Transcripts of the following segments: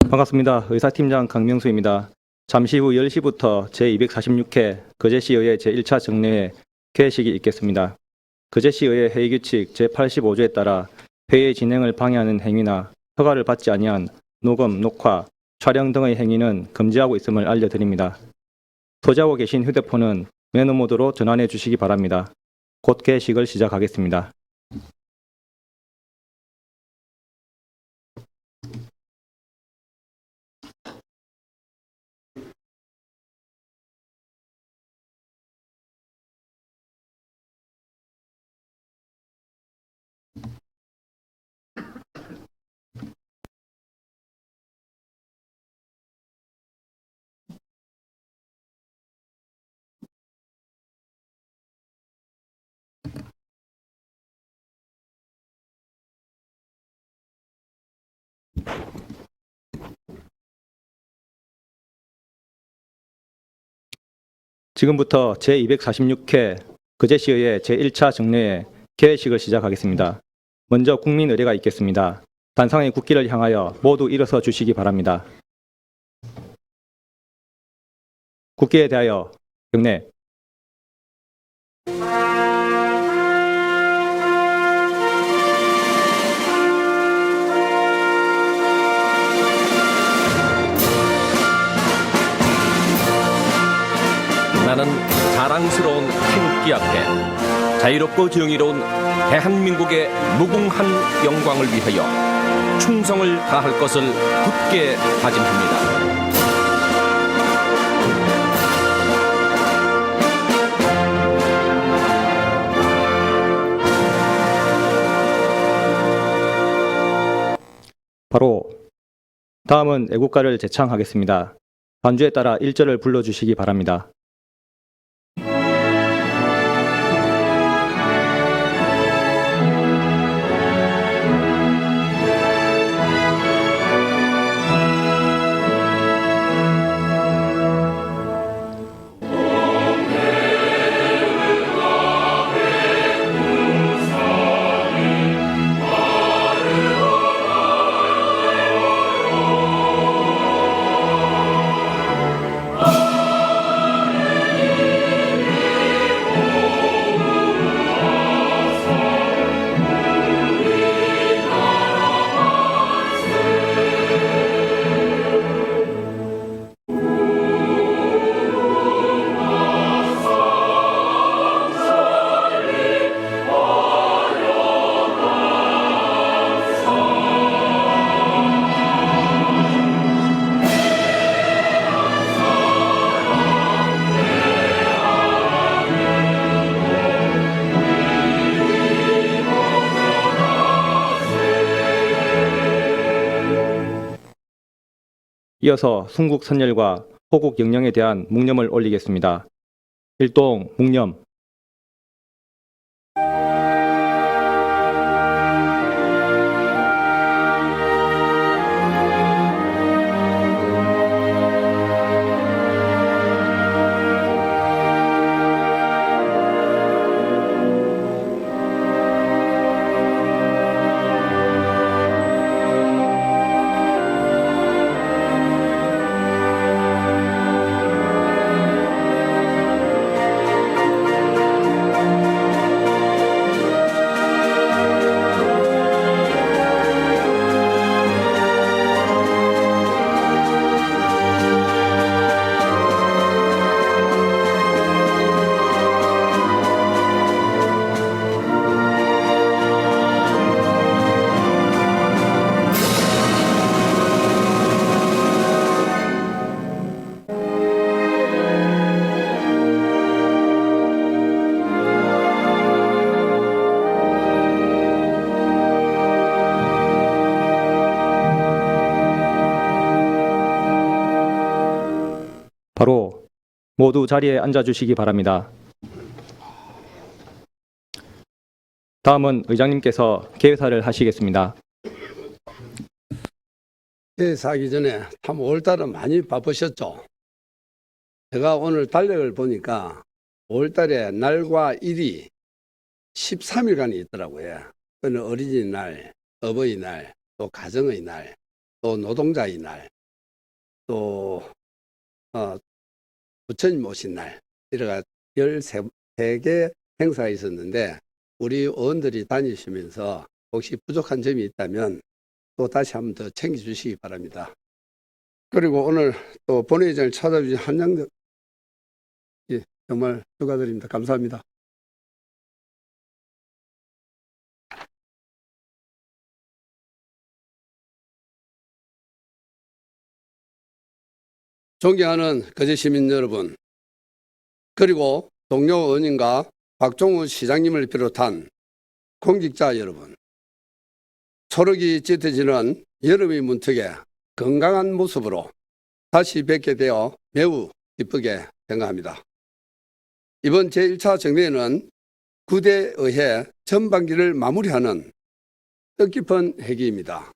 반갑습니다. 의사팀장 강명수입니다. 잠시 후 10시부터 제246회 거제시의회 제1차 정례회 개회식이 있겠습니다. 거제시의회 회의규칙 제85조에 따라 회의 진행을 방해하는 행위나 허가를 받지 아니한 녹음, 녹화, 촬영 등의 행위는 금지하고 있음을 알려드립니다. 소지하고 계신 휴대폰은 매너 모드로 전환해 주시기 바랍니다. 곧 개회식을 시작하겠습니다. 지금부터 제246회 거제시의회 제1차 정례회 개회식을 시작하겠습니다. 먼저 국민 의례가 있겠습니다. 단상의 국기를 향하여 모두 일어서 주시기 바랍니다. 국기에 대하여 경례. 나는 자랑스러운 태극기 앞에 자유롭고 정의로운 대한민국의 무궁한 영광을 위하여 충성을 다할 것을 굳게 다짐합니다. 바로 다음은 애국가를 제창하겠습니다. 반주에 따라 1절을 불러주시기 바랍니다. 이어서 순국 선열과 호국 영령에 대한 묵념을 올리겠습니다. 일동 묵념. 바로 모두 자리에 앉아주시기 바랍니다. 다음은 의장님께서 개회사를 하시겠습니다. 개회사하기 전에 참 5월달은 많이 바쁘셨죠. 제가 오늘 달력을 보니까 5월달에 날과 일이 13일간이 있더라고요. 그는 어린이날, 어버이날, 또 가정의 날, 또 노동자의 날, 또 부처님 오신 날 이래가 13개 행사가 있었는데 우리 의원들이 다니시면서 혹시 부족한 점이 있다면 또 다시 한번 더 챙겨주시기 바랍니다. 그리고 오늘 또 본회의장을 찾아주신 한양대 정말 축하드립니다. 감사합니다. 존경하는 거제 시민 여러분, 그리고 동료 의원님과 박종우 시장님을 비롯한 공직자 여러분, 초록이 짙어지는 여름의 문턱에 건강한 모습으로 다시 뵙게 되어 매우 기쁘게 생각합니다. 이번 제1차 정례회는 구대에 의해 전반기를 마무리하는 뜻깊은 회기입니다.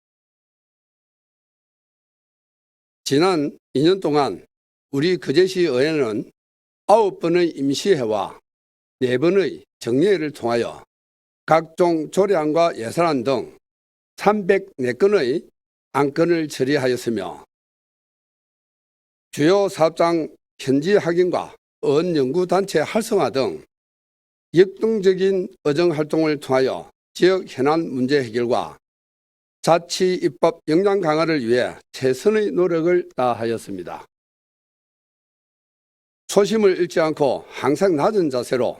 지난 2년 동안 우리 거제시 의회는 9번의 임시회와 4번의 정례회를 통하여 각종 조례안과 예산안 등 304건의 안건을 처리하였으며 주요 사업장 현지 확인과 의원연구단체 활성화 등 역동적인 의정활동을 통하여 지역 현안 문제 해결과 자치 입법 역량 강화를 위해 최선의 노력을 다하였습니다. 초심을 잃지 않고 항상 낮은 자세로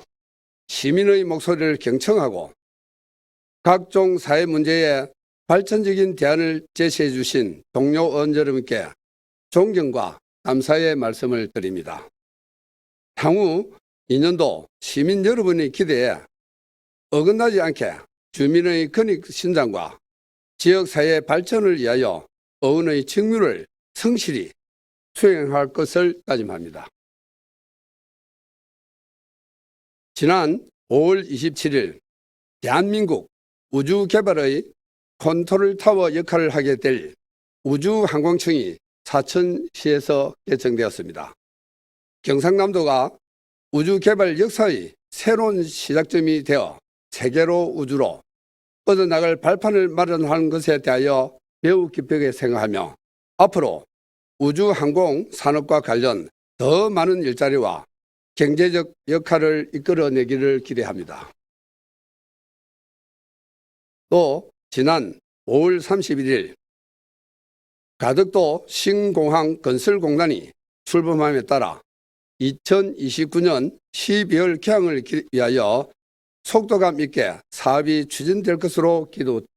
시민의 목소리를 경청하고 각종 사회 문제에 발전적인 대안을 제시해 주신 동료 의원 여러분께 존경과 감사의 말씀을 드립니다. 향후 2년도 시민 여러분의 기대에 어긋나지 않게 주민의 권익 신장과 지역사회 발전을 위하여 의원의 직무를 성실히 수행할 것을 다짐합니다. 지난 5월 27일 대한민국 우주개발의 컨트롤타워 역할을 하게 될 우주항공청이 사천시에서 개청되었습니다. 경상남도가 우주개발 역사의 새로운 시작점이 되어 세계로 우주로 뻗어나갈 발판을 마련하는 것에 대하여 매우 기쁘게 생각하며 앞으로 우주항공 산업과 관련 더 많은 일자리와 경제적 역할을 이끌어내기를 기대합니다. 또 지난 5월 31일 가덕도 신공항 건설공단이 출범함에 따라 2029년 12월 개항을 위하여 속도감 있게 사업이 추진될 것으로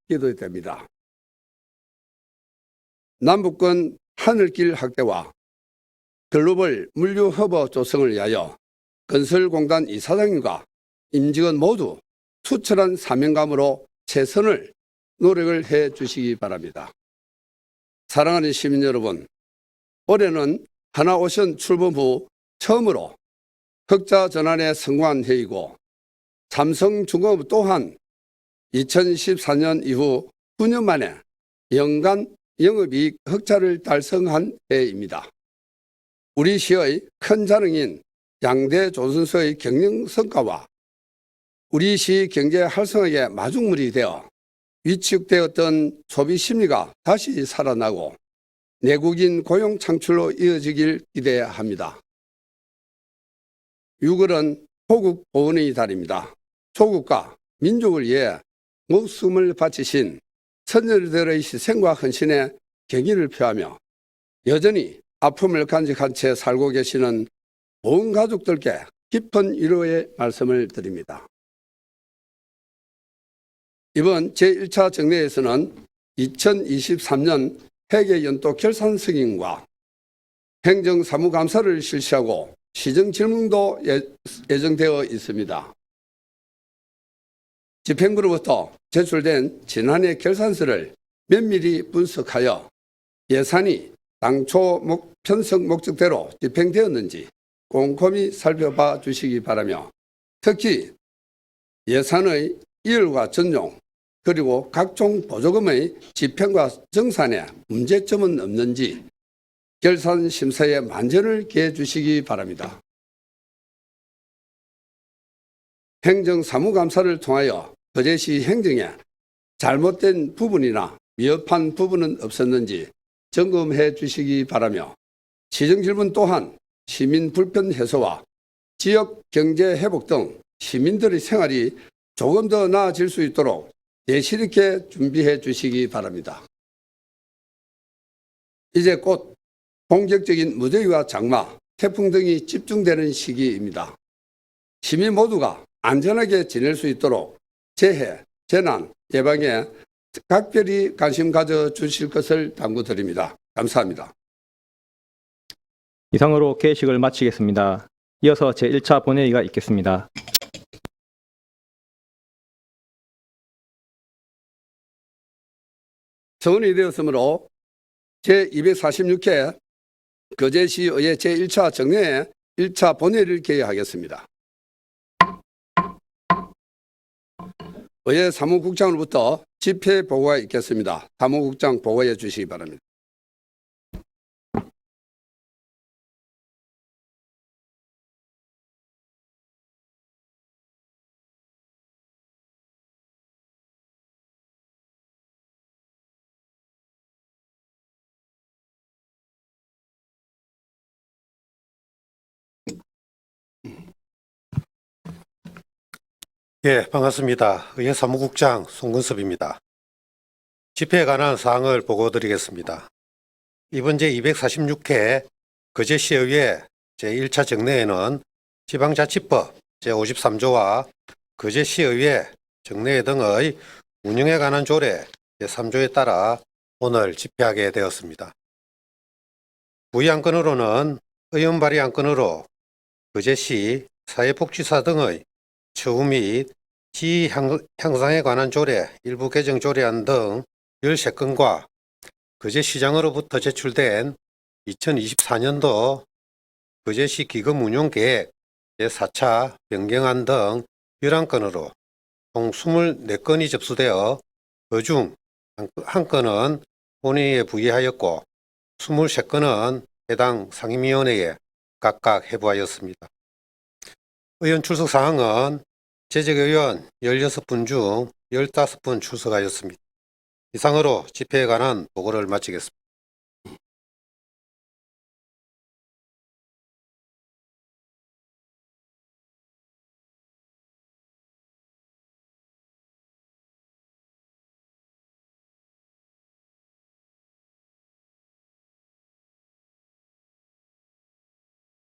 기대됩니다. 남북권 하늘길 확대와 글로벌 물류 허브 조성을 위하여 건설공단 이사장님과 임직원 모두 투철한 사명감으로 최선을 노력을 해 주시기 바랍니다. 사랑하는 시민 여러분, 올해는 하나오션 출범 후 처음으로 흑자 전환에 성공한 해이고 삼성중공업 또한 2014년 이후 9년 만에 연간 영업이익 흑자를 달성한 해입니다. 우리 시의 큰 자랑인 양대 조선소의 경영 성과와 우리 시 경제 활성화의 마중물이 되어 위축되었던 소비 심리가 다시 살아나고 내국인 고용 창출로 이어지길 기대합니다. 6월은 조국 보훈의 달입니다. 조국과 민족을 위해 목숨을 바치신 선열들의 희생과 헌신에 경의를 표하며 여전히 아픔을 간직한 채 살고 계시는 온 가족들께 깊은 위로의 말씀을 드립니다. 이번 제1차 정례에서는 2023년 회계연도 결산 승인과 행정사무감사를 실시하고 시정질문도 예정되어 있습니다. 집행부로부터 제출된 지난해 결산서를 면밀히 분석하여 예산이 당초 편성 목적대로 집행되었는지 꼼꼼히 살펴봐 주시기 바라며 특히 예산의 이율과 전용 그리고 각종 보조금의 집행과 정산에 문제점은 없는지 결산 심사에 만전을 기해 주시기 바랍니다. 행정사무감사를 통하여 거제시 행정에 잘못된 부분이나 미흡한 부분은 없었는지 점검해 주시기 바라며 시정질문 또한 시민 불편 해소와 지역 경제 회복 등 시민들의 생활이 조금 더 나아질 수 있도록 예실 있게 준비해 주시기 바랍니다. 이제 곧 본격적인 무더위와 장마, 태풍 등이 집중되는 시기입니다. 시민 모두가 안전하게 지낼 수 있도록 재해, 재난 예방에 각별히 관심 가져 주실 것을 당부드립니다. 감사합니다. 이상으로 개회식을 마치겠습니다. 이어서 제1차 본회의가 있겠습니다. 서원이 되었으므로 제246회 거제시의회 제1차 정례회 1차 본회의를 개회하겠습니다. 의회 사무국장으로부터 집회 보고가 있겠습니다. 사무국장 보고해 주시기 바랍니다. 예, 반갑습니다. 의회 사무국장 송근섭입니다. 집회에 관한 사항을 보고드리겠습니다. 이번 제246회 거제시의회 제1차 정례회는 지방자치법 제53조와 거제시의회 정례회 등의 운영에 관한 조례 제3조에 따라 오늘 집회하게 되었습니다. 부의 안건으로는 의원 발의 안건으로 거제시 사회복지사 등의 처우 및 지위 향상에 관한 조례, 일부 개정 조례안 등 13건과 거제시장으로부터 제출된 2024년도 거제시 기금 운용 계획 제4차 변경안 등 11건으로 총 24건이 접수되어 그중 1건은 본회의에 부의하였고 23건은 해당 상임위원회에 각각 해부하였습니다. 의원 출석 사항은 재직의원 16분 중 15분 출석하였습니다. 이상으로 집회에 관한 보고를 마치겠습니다.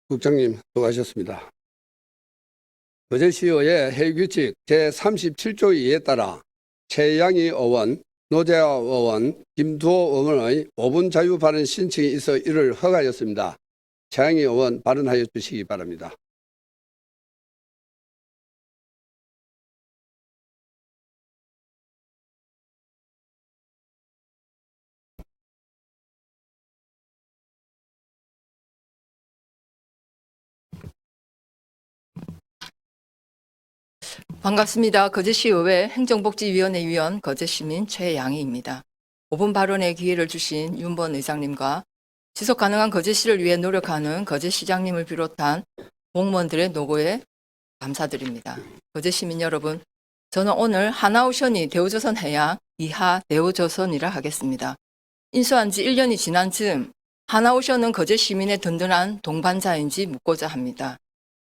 국장님 수고하셨습니다. 거제시의회 회의규칙 제37조 2에 따라 최양희 의원, 노재하 의원, 김두호 의원의 5분 자유 발언 신청이 있어 이를 허가하였습니다. 최양희 의원 발언하여 주시기 바랍니다. 반갑습니다. 거제시의회 행정복지위원회 위원 거제시민 최양희입니다. 5분 발언의 기회를 주신 윤번 의장님과 지속 가능한 거제시를 위해 노력하는 거제시장님을 비롯한 공무원들의 노고에 감사드립니다. 거제시민 여러분, 저는 오늘 하나오션이 대우조선해양 이하 대우조선이라 하겠습니다. 인수한 지 1년이 지난 즈음 하나오션은 거제시민의 든든한 동반자인지 묻고자 합니다.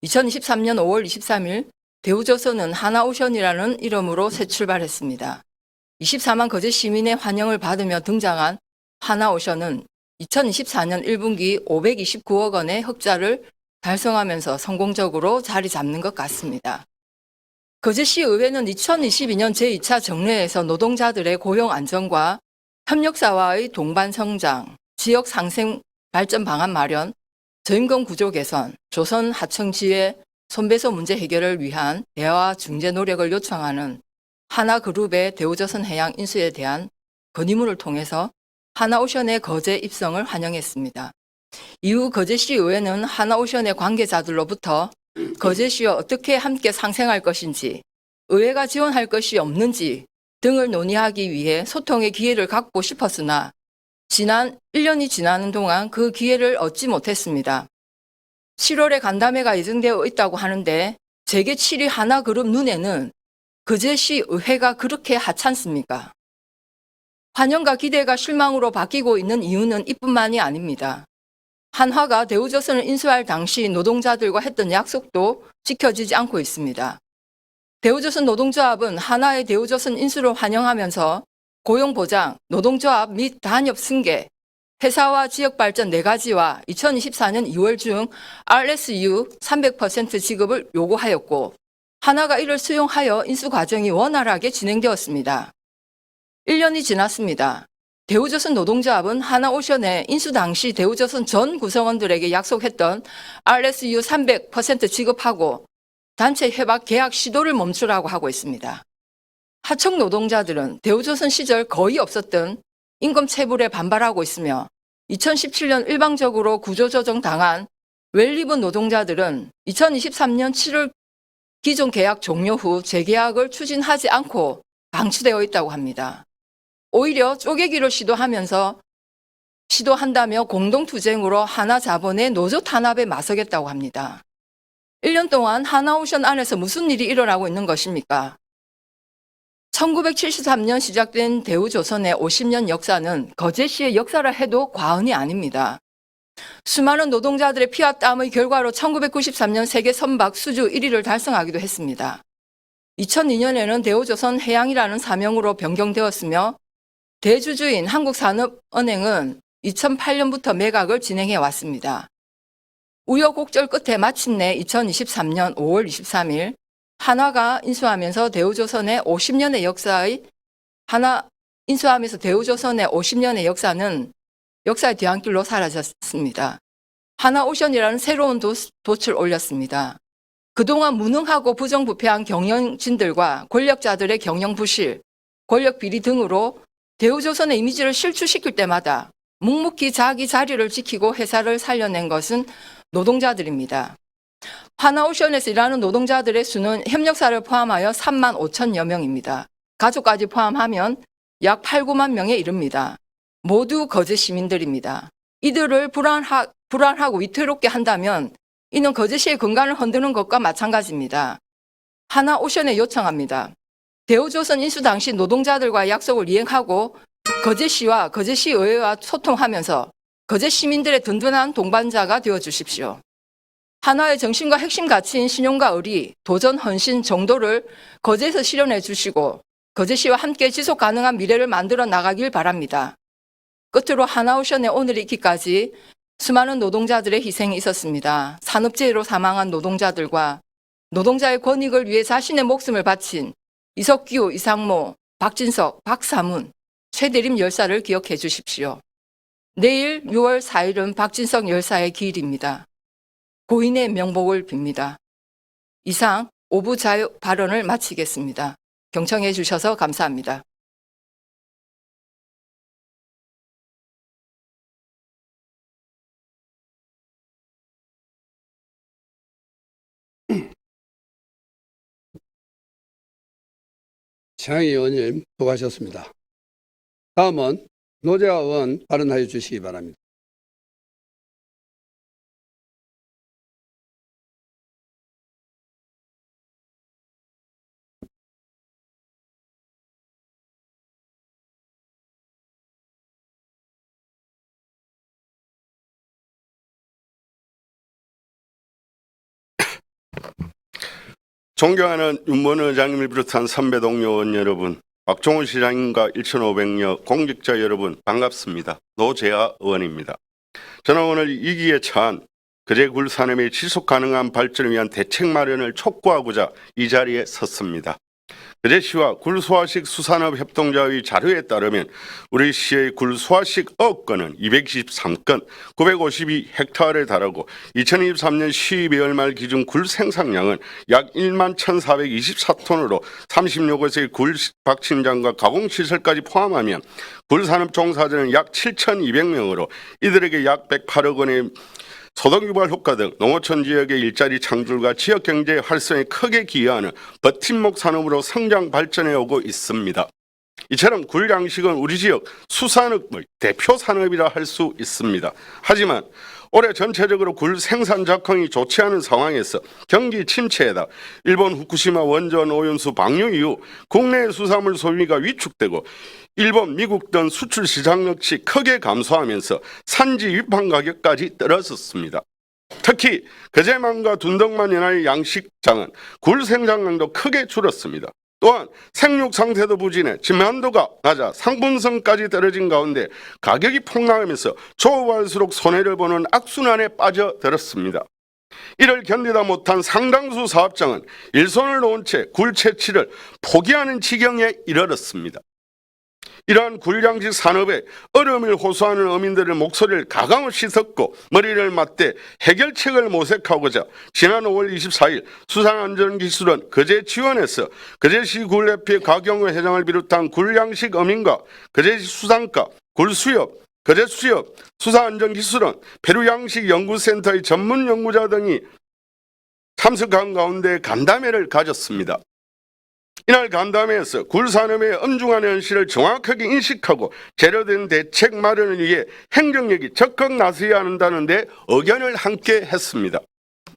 2023년 5월 23일 대우조선은 하나오션이라는 이름으로 새 출발했습니다. 24만 거제 시민의 환영을 받으며 등장한 하나오션은 2024년 1분기 529억 원의 흑자를 달성하면서 성공적으로 자리 잡는 것 같습니다. 거제시 의회는 2022년 제2차 정례에서 노동자들의 고용 안정과 협력사와의 동반 성장, 지역 상생 발전 방안 마련, 저임금 구조 개선, 조선 하청지의 손배소 문제 해결을 위한 대화 중재 노력을 요청하는 하나그룹의 대우조선해양 인수에 대한 건의문을 통해서 하나오션의 거제 입성을 환영했습니다. 이후 거제시 의회는 하나오션의 관계자들로부터 거제시와 어떻게 함께 상생할 것인지, 의회가 지원할 것이 없는지 등을 논의하기 위해 소통의 기회를 갖고 싶었으나 지난 1년이 지나는 동안 그 기회를 얻지 못했습니다. 7월에 간담회가 예정되어 있다고 하는데 재계 7위 하나그룹 눈에는 거제시 의회가 그렇게 하찮습니까? 환영과 기대가 실망으로 바뀌고 있는 이유는 이뿐만이 아닙니다. 한화가 대우조선을 인수할 당시 노동자들과 했던 약속도 지켜지지 않고 있습니다. 대우조선 노동조합은 한화의 대우조선 인수를 환영하면서 고용보장, 노동조합 및 단협 승계, 회사와 지역발전 4가지와 2024년 2월 중 RSU 300% 지급을 요구하였고 한화가 이를 수용하여 인수 과정이 원활하게 진행되었습니다. 1년이 지났습니다. 대우조선 노동조합은 하나오션의 인수 당시 대우조선 전 구성원들에게 약속했던 RSU 300% 지급하고 단체 협약 계약 시도를 멈추라고 하고 있습니다. 하청 노동자들은 대우조선 시절 거의 없었던 임금 체불에 반발하고 있으며 2017년 일방적으로 구조조정 당한 웰리본 노동자들은 2023년 7월 기존 계약 종료 후 재계약을 추진하지 않고 방치되어 있다고 합니다. 오히려 쪼개기를 시도한다며 공동투쟁으로 하나자본의 노조 탄압에 나서겠다고 합니다. 1년 동안 하나오션 안에서 무슨 일이 일어나고 있는 것입니까? 1973년 시작된 대우조선의 50년 역사는 거제시의 역사라 해도 과언이 아닙니다. 수많은 노동자들의 피와 땀의 결과로 1993년 세계 선박 수주 1위를 달성하기도 했습니다. 2002년에는 대우조선 해양이라는 사명으로 변경되었으며 대주주인 한국산업은행은 2008년부터 매각을 진행해 왔습니다. 우여곡절 끝에 마침내 2023년 5월 23일 한화가 인수하면서 대우조선의 50년의 역사는 역사의 뒤안길로 사라졌습니다. 하나오션이라는 새로운 돛을 올렸습니다. 그동안 무능하고 부정부패한 경영진들과 권력자들의 경영 부실, 권력 비리 등으로 대우조선의 이미지를 실추시킬 때마다 묵묵히 자기 자리를 지키고 회사를 살려낸 것은 노동자들입니다. 하나오션에서 일하는 노동자들의 수는 협력사를 포함하여 3만 5천여 명입니다. 가족까지 포함하면 약 8, 9만 명에 이릅니다. 모두 거제 시민들입니다. 이들을 불안하고 위태롭게 한다면 이는 거제시의 근간을 흔드는 것과 마찬가지입니다. 하나오션에 요청합니다. 대우조선 인수 당시 노동자들과 약속을 이행하고 거제시와 거제시의회와 소통하면서 거제 시민들의 든든한 동반자가 되어주십시오. 한화의 정신과 핵심 가치인 신용과 의리, 도전, 헌신, 정도를 거제에서 실현해 주시고 거제시와 함께 지속 가능한 미래를 만들어 나가길 바랍니다. 끝으로 하나오션에 오늘 있기까지 수많은 노동자들의 희생이 있었습니다. 산업재해로 사망한 노동자들과 노동자의 권익을 위해 자신의 목숨을 바친 이석규, 이상모, 박진석, 박사문, 최대림 열사를 기억해 주십시오. 내일 6월 4일은 박진석 열사의 기일입니다. 고인의 명복을 빕니다. 이상 오부 자유 발언을 마치겠습니다. 경청해 주셔서 감사합니다. 최양희 의원님 수고하셨습니다. 다음은 노재하 의원 발언하여 주시기 바랍니다. 존경하는 윤모은 의장님을 비롯한 선배 동료 의원 여러분, 박종훈 시장님과 1,500여 공직자 여러분 반갑습니다. 노재하 의원입니다. 저는 오늘 위기에 처한 거제 굴 산업의 지속 가능한 발전을 위한 대책 마련을 촉구하고자 이 자리에 섰습니다. 거제시와 굴소화식 수산업 협동조합의 자료에 따르면 우리 시의 굴소화식 어업권은 223건 952헥타르에 달하고 2023년 12월 말 기준 굴 생산량은 약 1만 1,424톤으로 36곳의 굴 박침장과 가공시설까지 포함하면 굴산업 종사자는 약 7,200명으로 이들에게 약 108억 원의 소득유발 효과 등 농어촌 지역의 일자리 창출과 지역 경제 활성에 크게 기여하는 버팀목 산업으로 성장 발전해 오고 있습니다. 이처럼 굴 양식은 우리 지역 수산업의 대표 산업이라 할 수 있습니다. 하지만 올해 전체적으로 굴 생산 작황이 좋지 않은 상황에서 경기 침체에다 일본 후쿠시마 원전 오염수 방류 이후 국내 수산물 소비가 위축되고 일본, 미국 등 수출 시장 역시 크게 감소하면서 산지 위판 가격까지 떨어졌습니다. 특히 거제만과 둔덕만 연화의 양식장은 굴 생산량도 크게 줄었습니다. 또한 생육 상태도 부진해 지만도가 낮아 상품성까지 떨어진 가운데 가격이 폭락하면서 조업할수록 손해를 보는 악순환에 빠져들었습니다. 이를 견디다 못한 상당수 사업장은 일손을 놓은 채 굴 채취를 포기하는 지경에 이르렀습니다. 이러한 굴양식 산업에 어려움을 호소하는 어민들의 목소리를 가감없이 듣고 머리를 맞대 해결책을 모색하고자 지난 5월 24일 수산안전기술원 거제지원에서 거제시 굴협회 가경호 회장을 비롯한 굴양식 어민과 거제시 수산가, 굴수협, 거제수협, 수산안전기술원, 페루양식연구센터의 전문 연구자 등이 참석한 가운데 간담회를 가졌습니다. 이날 간담회에서 굴산업의 엄중한 현실을 정확하게 인식하고 제대로된 대책 마련을 위해 행정력이 적극 나서야 한다는데 의견을 함께 했습니다.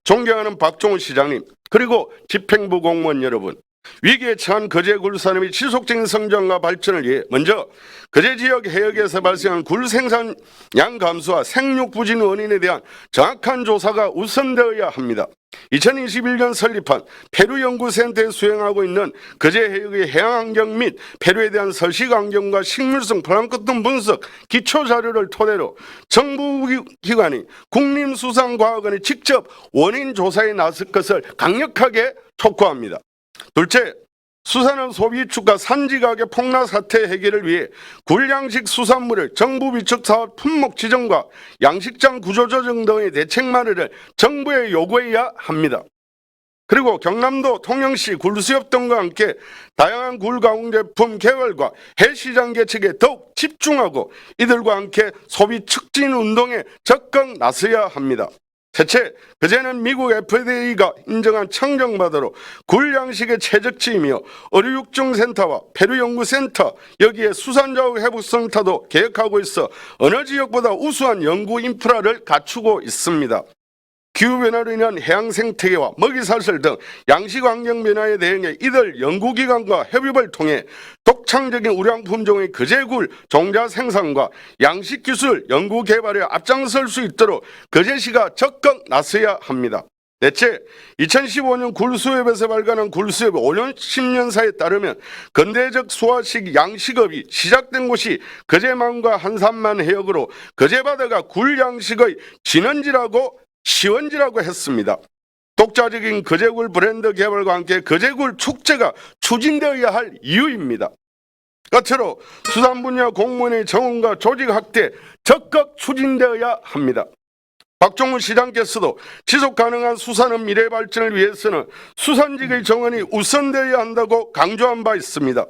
존경하는 박종훈 시장님, 그리고 집행부 공무원 여러분, 위기에 처한 거제 굴산업의 지속적인 성장과 발전을 위해 먼저 거제 지역 해역에서 발생한 굴 생산량 감소와 생육 부진 원인에 대한 정확한 조사가 우선되어야 합니다. 2021년 설립한 페루연구센터에 수행하고 있는 거제 해역의 해양환경 및 페루에 대한 서식환경과 식물성 플랑크톤 분석 기초자료를 토대로 정부기관이 국립수산과학원이 직접 원인 조사에 나설 것을 강력하게 촉구합니다. 둘째, 수산업 소비 축과 산지 가격 폭락 사태 해결을 위해 굴양식 수산물을 정부 비축 사업 품목 지정과 양식장 구조 조정 등의 대책 마련을 정부에 요구해야 합니다. 그리고 경남도 통영시 굴수협 등과 함께 다양한 굴 가공 제품 개발과 해시장 개척에 더욱 집중하고 이들과 함께 소비 촉진 운동에 적극 나서야 합니다. 셋째, 거제는 미국 FDA가 인정한 청정바다로 굴 양식의 최적지이며 어류육종센터와 페루연구센터, 여기에 수산자원 회복센터도 계획하고 있어 어느 지역보다 우수한 연구 인프라를 갖추고 있습니다. 기후변화로 인한 해양 생태계와 먹이사슬 등 양식환경 변화에 대응해 이들 연구기관과 협업을 통해 독창적인 우량 품종의 거제굴 종자 생산과 양식기술 연구개발에 앞장설 수 있도록 거제시가 적극 나서야 합니다. 넷째, 2015년 굴수협에서 발간한 굴수협 5년 10년사에 따르면 근대적 소화식 양식업이 시작된 곳이 거제만과 한산만 해역으로 거제바다가 굴 양식의 진원지라고 시원지라고 했습니다. 독자적인 거제굴 브랜드 개발과 함께 거제굴 축제가 추진되어야 할 이유입니다. 끝으로 수산 분야 공무원의 정원과 조직 확대 적극 추진되어야 합니다. 박종훈 시장께서도 지속 가능한 수산업 미래 발전을 위해서는 수산직의 정원이 우선되어야 한다고 강조한 바 있습니다.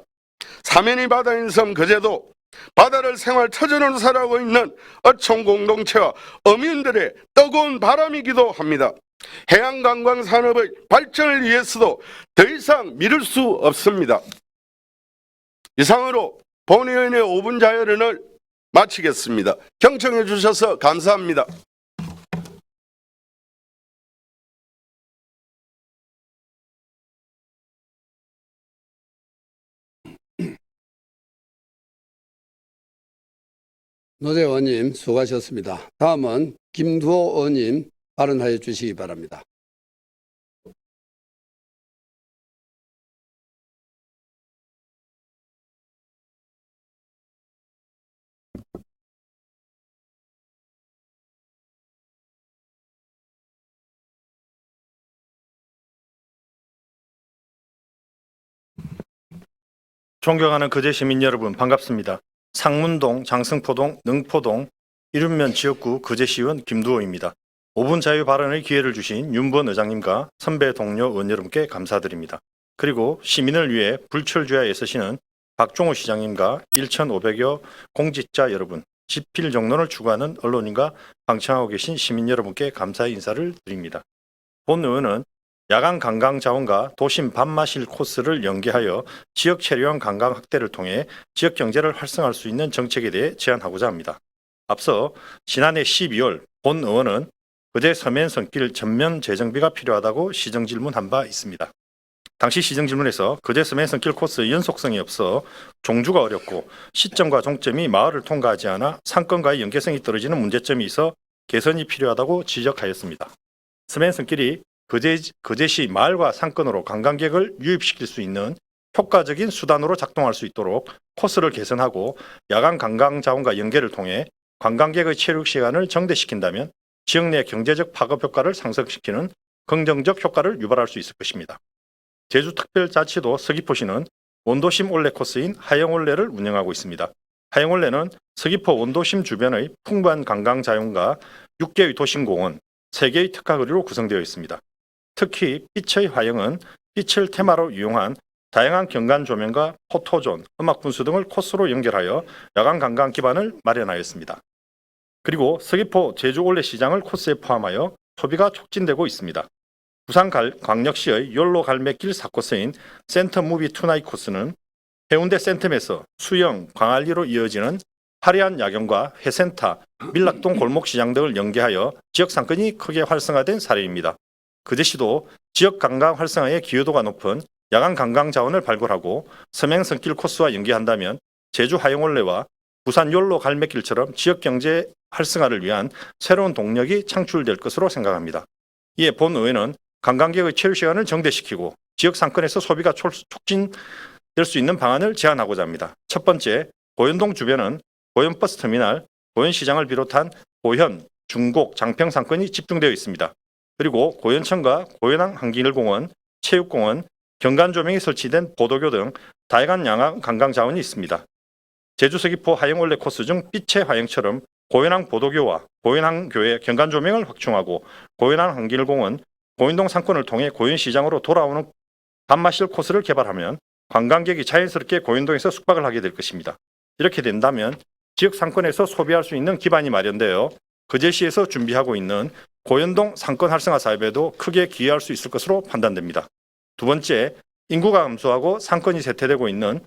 사면이 바다인 섬 거제도 바다를 생활 터전으로 살아가고 있는 어촌 공동체와 어민들의 뜨거운 바람이기도 합니다. 해양관광 산업의 발전을 위해서도 더 이상 미룰 수 없습니다. 이상으로 본의원의 5분 자유론을 마치겠습니다. 경청해 주셔서 감사합니다. 노재 의원님 수고하셨습니다. 다음은 김두호 의원님 발언하여 주시기 바랍니다. 존경하는 거제 시민 여러분 반갑습니다. 상문동, 장승포동, 능포동, 이륜면 지역구 거제시의원 김두호입니다. 5분 자유 발언의 기회를 주신 윤번 의장님과 선배 동료 의원 여러분께 감사드립니다. 그리고 시민을 위해 불철주야에 애쓰시는 박종훈 시장님과 1,500여 공직자 여러분, 집필 정론을 추구하는 언론인과 방청하고 계신 시민 여러분께 감사의 인사를 드립니다. 본 의원은 야간 관광 자원과 도심 밤마실 코스를 연계하여 지역 체류형 관광 확대를 통해 지역 경제를 활성화할 수 있는 정책에 대해 제안하고자 합니다. 앞서 지난해 12월 본 의원은 거제 서면 선길 전면 재정비가 필요하다고 시정 질문한 바 있습니다. 당시 시정 질문에서 거제 서면선길 코스의 연속성이 없어 종주가 어렵고 시점과 종점이 마을을 통과하지 않아 상권과의 연계성이 떨어지는 문제점이 있어 개선이 필요하다고 지적하였습니다. 서면선길이 거제시 마을과 상권으로 관광객을 유입시킬 수 있는 효과적인 수단으로 작동할 수 있도록 코스를 개선하고 야간 관광 자원과 연계를 통해 관광객의 체류 시간을 정대시킨다면 지역 내 경제적 파급 효과를 상승시키는 긍정적 효과를 유발할 수 있을 것입니다. 제주특별자치도 서귀포시는 원도심 올레 코스인 하영올레를 운영하고 있습니다. 하영올레는 서귀포 원도심 주변의 풍부한 관광 자원과 6개의 도심공원, 3개의 특화거리로 구성되어 있습니다. 특히 빛의 화영은 빛을 테마로 이용한 다양한 경관 조명과 포토존, 음악 분수 등을 코스로 연결하여 야간 관광 기반을 마련하였습니다. 그리고 서귀포 제주올레시장을 코스에 포함하여 소비가 촉진되고 있습니다. 부산광역시의 연로 갈매길 4코스인 센터 무비 투나잇 코스는 해운대 센텀에서 수영, 광안리로 이어지는 화려한 야경과 회센터, 밀락동 골목시장 등을 연계하여 지역 상권이 크게 활성화된 사례입니다. 거제시도 지역 관광 활성화에 기여도가 높은 야간 관광 자원을 발굴하고 서명선길 코스와 연계한다면 제주 하영올레와 부산 연로 갈매길처럼 지역 경제 활성화를 위한 새로운 동력이 창출될 것으로 생각합니다. 이에 본의회는 관광객의 체류 시간을 정대시키고 지역 상권에서 소비가 촉진될 수 있는 방안을 제안하고자 합니다. 첫 번째, 고현동 주변은 고현버스터미널, 고현시장을 비롯한 고현, 중곡, 장평 상권이 집중되어 있습니다. 그리고 고현천과 고현항 한길공원, 체육공원, 경관조명이 설치된 보도교 등 다양한 야간 관광 자원이 있습니다. 제주 서귀포 하영올레 코스 중 빛의 화영처럼 고현항 보도교와 고현항교의 경관조명을 확충하고 고현항 한길공원, 고현동 상권을 통해 고현시장으로 돌아오는 밤마실 코스를 개발하면 관광객이 자연스럽게 고현동에서 숙박을 하게 될 것입니다. 이렇게 된다면 지역 상권에서 소비할 수 있는 기반이 마련되어 거제시에서 준비하고 있는 고현동 상권 활성화 사업에도 크게 기여할 수 있을 것으로 판단됩니다. 두 번째, 인구가 감소하고 상권이 쇠퇴되고 있는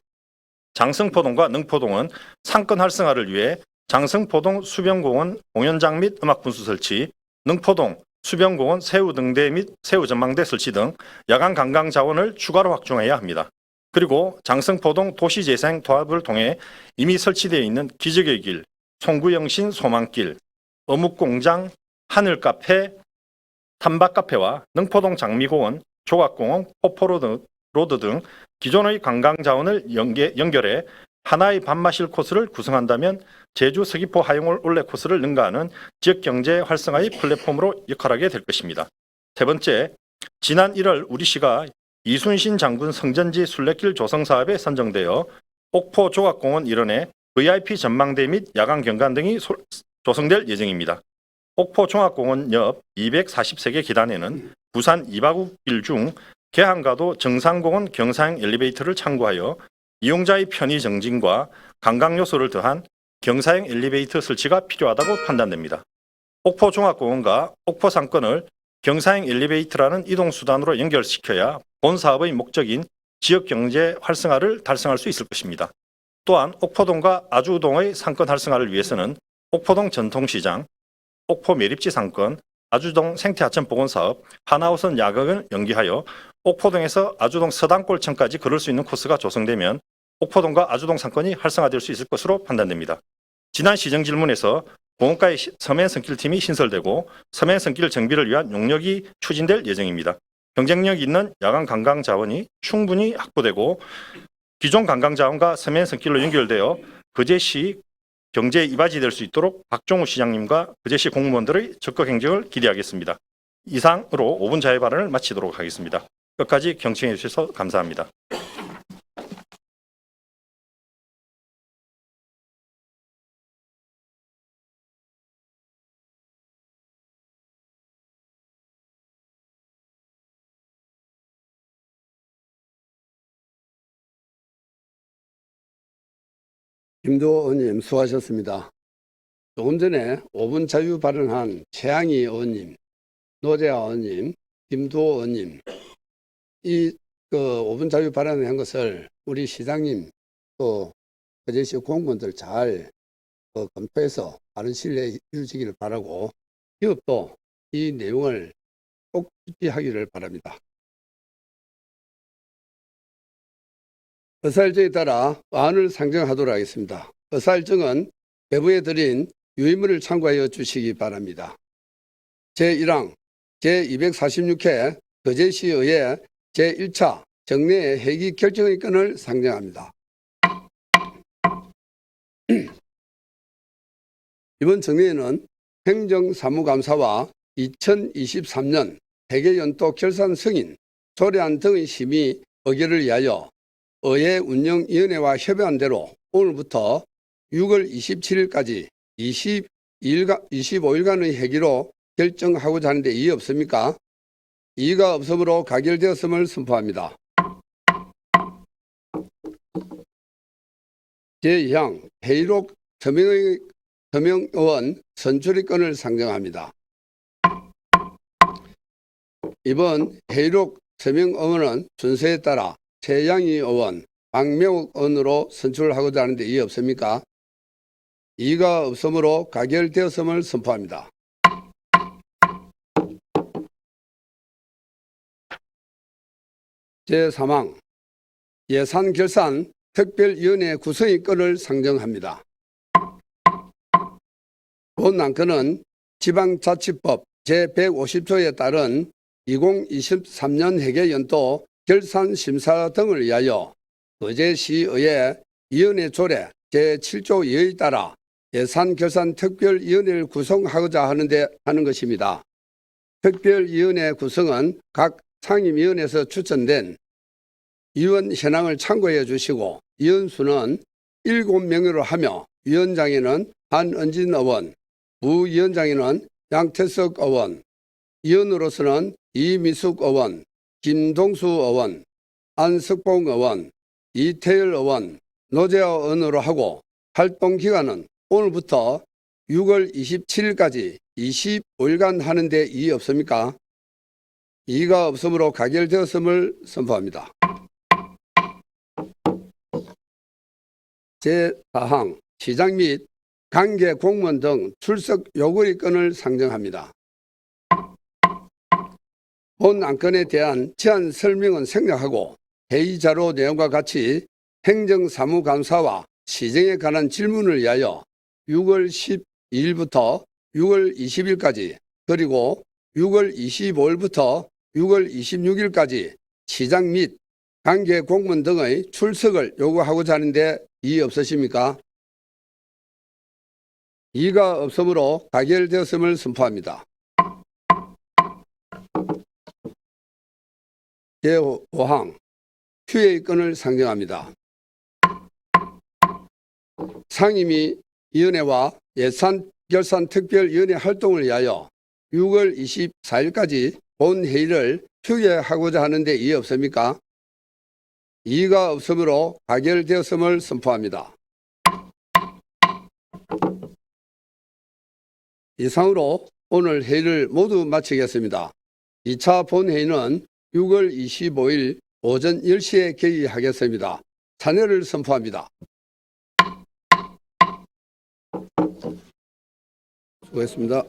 장승포동과 능포동은 상권 활성화를 위해 장승포동 수변공원 공연장 및 음악분수 설치, 능포동 수변공원 새우등대 및 새우전망대 설치 등 야간 관광 자원을 추가로 확충해야 합니다. 그리고 장승포동 도시재생 도합을 통해 이미 설치되어 있는 기적의 길, 송구영신 소망길, 어묵공장, 하늘카페, 탐박카페와 능포동 장미공원, 조각공원, 포포로드 등 기존의 관광 자원을 연결해 하나의 밤마실 코스를 구성한다면 제주 서귀포 하영올레 코스를 능가하는 지역경제 활성화의 플랫폼으로 역할하게 될 것입니다. 세 번째, 지난 1월 우리시가 이순신 장군 성전지 순례길 조성 사업에 선정되어 옥포 조각공원 일원에 VIP 전망대 및 야간 경관 등이 조성될 예정입니다. 옥포 종합공원 옆 243개 계단에는 부산 이바구길 중 계항가도 정상공원 경사형 엘리베이터를 참고하여 이용자의 편의 정진과 관광 요소를 더한 경사형 엘리베이터 설치가 필요하다고 판단됩니다. 옥포 종합공원과 옥포 상권을 경사형 엘리베이터라는 이동수단으로 연결시켜야 본 사업의 목적인 지역경제 활성화를 달성할 수 있을 것입니다. 또한 옥포동과 아주동의 상권 활성화를 위해서는 옥포동 전통시장, 옥포 매립지 상권, 아주동 생태하천 복원사업, 하나호선 야경을 연기하여 옥포동에서 아주동 서당골천까지 걸을 수 있는 코스가 조성되면 옥포동과 아주동 상권이 활성화될 수 있을 것으로 판단됩니다. 지난 시정 질문에서 공원가의 서면선길팀이 신설되고 서면선길 정비를 위한 용역이 추진될 예정입니다. 경쟁력 있는 야간 관광 자원이 충분히 확보되고 기존 관광 자원과 서면선길로 연결되어 거제시 경제에 이바지될 수 있도록 박종우 시장님과 거제시 공무원들의 적극 행정을 기대하겠습니다. 이상으로 5분 자유 발언을 마치도록 하겠습니다. 끝까지 경청해 주셔서 감사합니다. 김두호 의원님 수고하셨습니다. 조금 전에 5분 자유 발언한 최양희 의원님, 노재하 의원님, 김두호 의원님 이 5분 자유 발언한 것을 우리 시장님 또 거제시 공무원들 잘 검토해서 바른 시일 내에 이루어지기를 바라고 기업도 이 내용을 꼭 지키하기를 바랍니다. 의사일정에 따라 안을 상정하도록 하겠습니다. 의사일정은 배부에 드린 유의문을 참고하여 주시기 바랍니다. 제1항 제246회 거제시의회 제1차 정례 회기 결정의 건을 상정합니다. 이번 정례에는 행정사무감사와 2023년 회계연도 결산 승인, 조례안 등의 심의 의결을 위하여 의회 운영위원회와 협의한 대로 오늘부터 6월 27일까지 25일간의 회기로 결정하고자 하는데 이의 없습니까? 이의가 없으므로 가결되었음을 선포합니다. 제2항 회의록 서명의원 선출의 건을 상정합니다. 이번 회의록 서명의원은 순서에 따라 최양희 의원, 박명욱 의원으로 선출하고자 하는데 이의 없습니까? 이의가 없으므로 가결되었음을 선포합니다. 제3항 예산결산 특별위원회 구성의 건을 상정합니다. 본 안건은 지방자치법 제150조에 따른 2023년 회계연도 결산심사 등을 위하여 거제시의회 위원회 조례 제7조 2에 따라 예산결산특별위원회를 구성하고자 하는 것입니다. 특별위원회 구성은 각 상임위원회에서 추천된 위원 현황을 참고해 주시고 위원수는 7명으로 하며 위원장에는 한은진 의원, 부위원장에는 양태석 의원, 위원으로서는 이미숙 의원, 김동수 의원, 안석봉 의원, 이태열 의원, 노재하 의원으로 하고 활동기간은 오늘부터 6월 27일까지 25일간 하는데 이의 없습니까? 이의가 없으므로 가결되었음을 선포합니다. 제4항 시장 및 관계 공무원 등 출석 요구의 건을 상정합니다. 본 안건에 대한 제안 설명은 생략하고 회의 자료 내용과 같이 행정사무감사와 시정에 관한 질문을 위하여 6월 12일부터 6월 20일까지 그리고 6월 25일부터 6월 26일까지 시장 및 관계 공무원 등의 출석을 요구하고자 하는데 이의 없으십니까? 이의가 없으므로 가결되었음을 선포합니다. 제5항 휴회의 건을 상정합니다. 상임위원회와 예산결산특별위원회 활동을 위하여 6월 24일까지 본회의를 휴회하고자 하는데 이의 없습니까? 이의가 없으므로 가결되었음을 선포합니다. 이상으로 오늘 회의를 모두 마치겠습니다. 2차 본회의는 6월 25일 오전 10시에 개의하겠습니다. 찬회를 선포합니다. 수고했습니다.